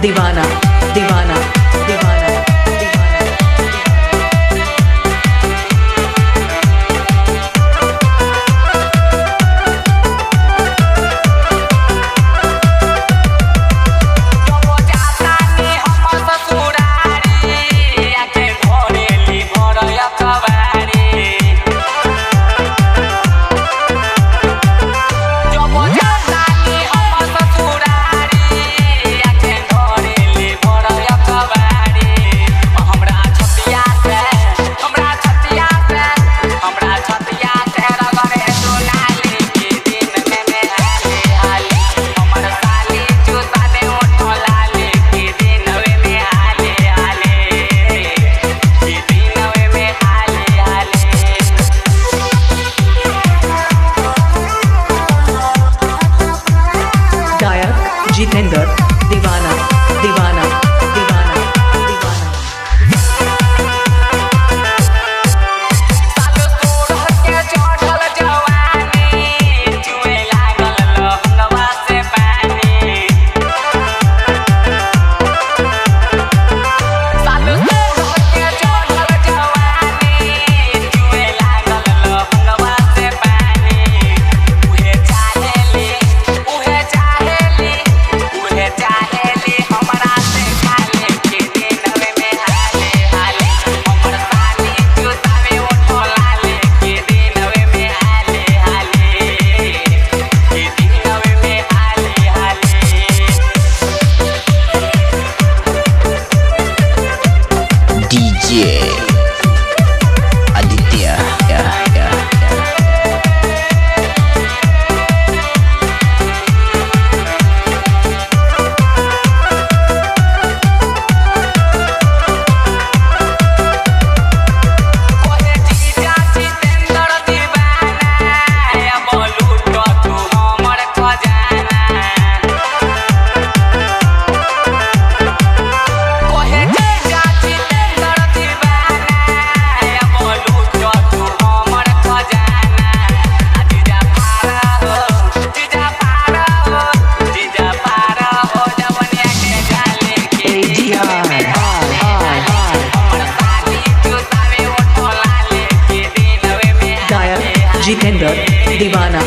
दीवाना दीवाना दीवाना जितेंद्र दीवाना दीवाना दीवाना दीवाना सालो तोड़ के चढ़ल जवानी जुए लागल लहंगवा से पानी सालो तोड़ के चढ़ल जवानी जुए लागल लहंगवा से पानी उहे चाहेली हमरा से खाले के दिनवे में हाले हाले हमर साली जुतावे ओठला ले के दिनवे में हाले हाले के दिनवे में हाले हाले DJ Aditya जितेंद्र दीवाना